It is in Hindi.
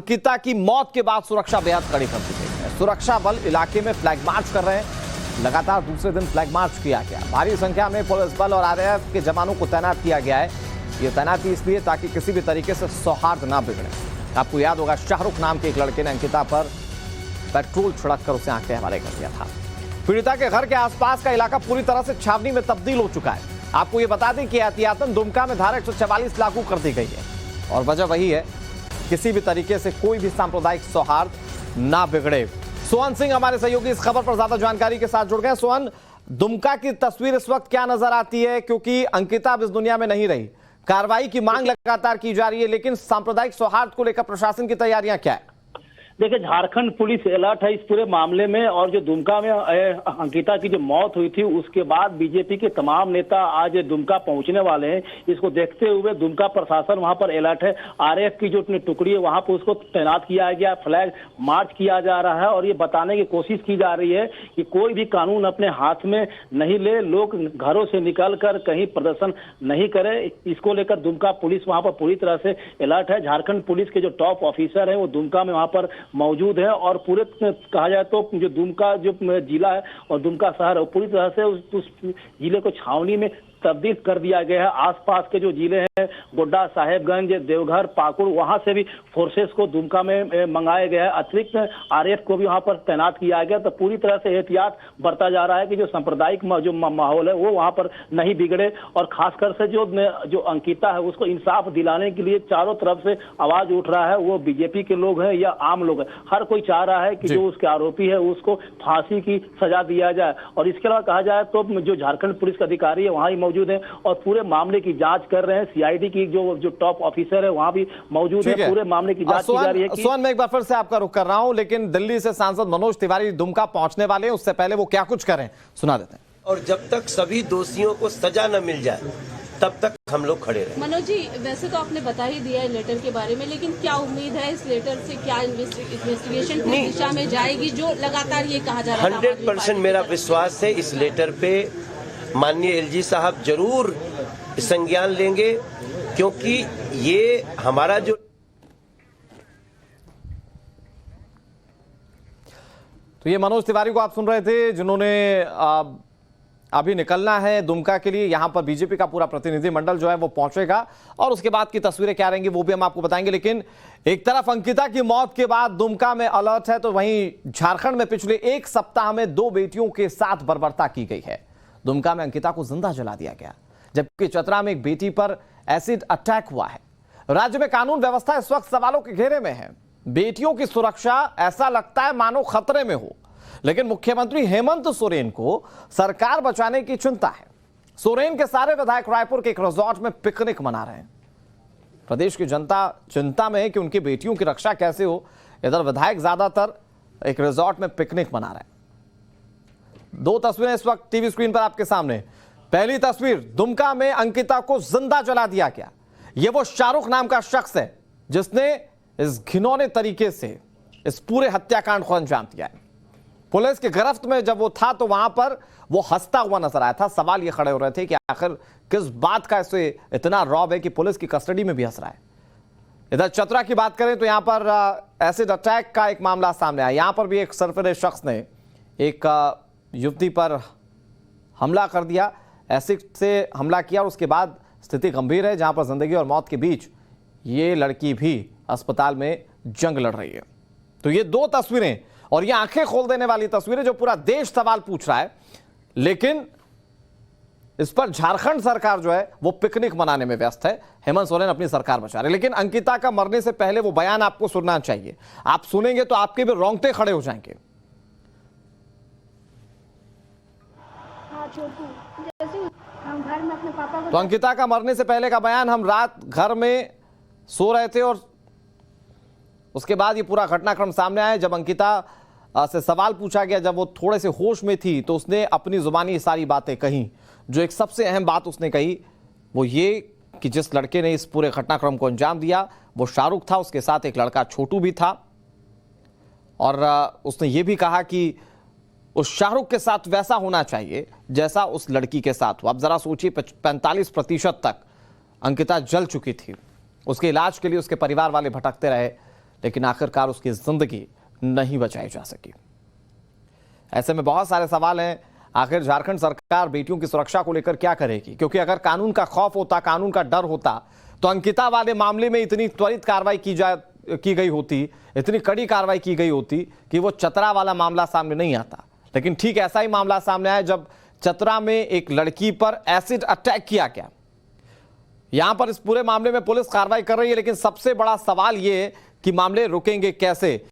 अंकिता की मौत के बाद सुरक्षा बेहद कड़ी कर दी गई है। सुरक्षा बल इलाके में फ्लैग मार्च कर रहे हैं। लगातार दूसरे दिन फ्लैग मार्च किया गया। भारी संख्या में पुलिस बल और आरएएफ के जवानों को तैनात किया गया है। ये तैनाती इसलिए ताकि किसी भी तरीके से सौहार्द ना बिगड़े। आपको याद होगा, शाहरुख नाम के एक लड़के ने अंकिता पर पेट्रोल छिड़क कर उसे आंख के हवाले कर दिया था। पीड़िता के घर के आसपास का इलाका पूरी तरह से छावनी में तब्दील हो चुका है। आपको ये बता दें कि एहतियातन दुमका में धारा 144 लागू कर दी गई है और वजह वही है, किसी भी तरीके से कोई भी सांप्रदायिक सौहार्द ना बिगड़े। सोहन सिंह हमारे सहयोगी इस खबर पर ज्यादा जानकारी के साथ जुड़ गए। सोहन, दुमका की तस्वीर इस वक्त क्या नजर आती है? क्योंकि अंकिता अब इस दुनिया में नहीं रही, कार्रवाई की मांग लगातार की जा रही है, लेकिन सांप्रदायिक सौहार्द को लेकर प्रशासन की तैयारियां क्या है? देखिए, झारखंड पुलिस अलर्ट है इस पूरे मामले में। और जो दुमका में अंकिता की जो मौत हुई थी, उसके बाद बीजेपी के तमाम नेता आज दुमका पहुंचने वाले हैं। इसको देखते हुए दुमका प्रशासन वहां पर अलर्ट है। आरएएफ की जो टुकड़ी है वहां पर उसको तैनात किया गया, फ्लैग मार्च किया जा रहा है और ये बताने की कोशिश की जा रही है कि कोई भी कानून अपने हाथ में नहीं ले, लोग घरों से निकल कर कहीं प्रदर्शन नहीं करे। इसको लेकर दुमका पुलिस वहां पर पूरी तरह से अलर्ट है। झारखंड पुलिस के जो टॉप ऑफिसर है वो दुमका में वहां पर मौजूद है और पूरे कहा जाए तो जो दुमका जो जिला है और दुमका शहर है, पूरी तरह से उस जिले को छावनी में तब्दील कर दिया गया है। आसपास के जो जिले हैं, गोड्डा, साहेबगंज, देवघर, पाकुड़, वहां से भी फोर्सेस को दुमका में मंगाया गया है। अतिरिक्त आरएएफ को भी वहां पर तैनात किया गया। तो पूरी तरह से एहतियात बरता जा रहा है कि जो सांप्रदायिक जो माहौल है वो वहां पर नहीं बिगड़े। और खासकर से जो अंकिता है उसको इंसाफ दिलाने के लिए चारों तरफ से आवाज उठ रहा है। वो बीजेपी के लोग हैं या आम लोग हैं, हर कोई चाह रहा है कि जो उसके आरोपी है उसको फांसी की सजा दिया जाए। और इसके अलावा कहा जाए तो जो झारखंड पुलिस के अधिकारी है वहां मौजूद है और पूरे मामले की जांच कर रहे हैं। सीआईडी की जो टॉप ऑफिसर है वहां भी मौजूद है। पूरे मामले की जांच की जा रही है। सोहन, मैं एक बार फिर से आपका रुख कर रहा हूं, लेकिन दिल्ली से सांसद मनोज तिवारी दुमका पहुंचने वाले हैं। उससे पहले वो क्या कुछ करें, सुना देते हैं। और जब तक सभी दोषियों को सजा न मिल जाए तब तक हम लोग खड़े रहे। मनोज जी, वैसे तो आपने बता ही दिया है लेटर के बारे में, लेकिन क्या उम्मीद है इस लेटर से? क्या इन्वेस्टिगेशन की दिशा में जाएगी जो लगातार ये कहा जा रहा है? 100% मेरा विश्वास है इस लेटर पे माननीय एलजी साहब जरूर संज्ञान लेंगे, क्योंकि ये हमारा जो तो ये मनोज तिवारी को आप सुन रहे थे, जिन्होंने अभी निकलना है दुमका के लिए। यहां पर बीजेपी का पूरा प्रतिनिधिमंडल जो है वो पहुंचेगा और उसके बाद की तस्वीरें क्या रहेंगी वो भी हम आपको बताएंगे। लेकिन एक तरफ अंकिता की मौत के बाद दुमका में अलर्ट है, तो वहीं झारखंड में पिछले एक सप्ताह में 2 बेटियों के साथ बर्बरता की गई है। दुमका में अंकिता को जिंदा जला दिया गया, जबकि चतरा में एक बेटी पर एसिड अटैक हुआ है। राज्य में कानून व्यवस्था इस वक्त सवालों के घेरे में है। बेटियों की सुरक्षा ऐसा लगता है मानो खतरे में हो, लेकिन मुख्यमंत्री हेमंत सोरेन को सरकार बचाने की चिंता है। सोरेन के सारे विधायक रायपुर के एक रिजॉर्ट में पिकनिक मना रहे हैं। प्रदेश की जनता चिंता में है कि उनकी बेटियों की रक्षा कैसे हो। इधर विधायक ज्यादातर एक रिजॉर्ट में पिकनिक मना रहे हैं। 2 तस्वीरें इस वक्त टीवी स्क्रीन पर आपके सामने। पहली तस्वीर, दुमका में अंकिता को जिंदा जला दिया गया। यह वो शाहरुख नाम का शख्स है जिसने इस घिनौने तरीके से इस पूरे हत्याकांड को अंजाम दिया है। पुलिस की गिरफ्त में जब वो था तो वहां पर वो हंसता हुआ नजर आया था। सवाल ये खड़े हो रहे थे कि आखिर किस बात का इसे इतना रौब है कि पुलिस की कस्टडी में भी हंस रहा है। इधर चतरा की बात करें तो यहां पर एसिड अटैक का एक मामला सामने आया। यहां पर भी एक सरफराज शख्स ने एक युवती पर हमला कर दिया, एसिड से हमला किया और उसके बाद स्थिति गंभीर है, जहां पर जिंदगी और मौत के बीच ये लड़की भी अस्पताल में जंग लड़ रही है। तो ये 2 तस्वीरें और ये आंखें खोल देने वाली तस्वीरें जो पूरा देश सवाल पूछ रहा है, लेकिन इस पर झारखंड सरकार जो है वो पिकनिक मनाने में व्यस्त है। हेमंत सोरेन अपनी सरकार बचा रहे। लेकिन अंकिता का मरने से पहले वो बयान आपको सुनना चाहिए। आप सुनेंगे तो आपके भी रोंगटे खड़े हो जाएंगे। हम घर में अपने पापा को तो अंकिता का मरने से पहले का बयान, हम रात घर में सो रहे थे और उसके बाद ये पूरा घटनाक्रम सामने आया। जब अंकिता से सवाल पूछा गया, जब वो थोड़े से होश में थी, तो उसने अपनी जुबानी सारी बातें कही। जो एक सबसे अहम बात उसने कही वो ये कि जिस लड़के ने इस पूरे घटनाक्रम को अंजाम दिया वो शाहरुख था, उसके साथ एक लड़का छोटू भी था। और उसने ये भी कहा कि उस शाहरुख के साथ वैसा होना चाहिए जैसा उस लड़की के साथ हुआ। अब जरा सोचिए, 45% तक अंकिता जल चुकी थी। उसके इलाज के लिए उसके परिवार वाले भटकते रहे, लेकिन आखिरकार उसकी जिंदगी नहीं बचाई जा सकी। ऐसे में बहुत सारे सवाल हैं, आखिर झारखंड सरकार बेटियों की सुरक्षा को लेकर क्या करेगी? क्योंकि अगर कानून का खौफ होता, कानून का डर होता, तो अंकिता वाले मामले में इतनी त्वरित कार्रवाई की गई होती, इतनी कड़ी कार्रवाई की गई होती कि वो चतरा वाला मामला सामने नहीं आता। लेकिन ठीक ऐसा ही मामला सामने आया जब चतरा में एक लड़की पर एसिड अटैक किया गया। यहां पर इस पूरे मामले में पुलिस कार्रवाई कर रही है, लेकिन सबसे बड़ा सवाल यह कि मामले रुकेंगे कैसे।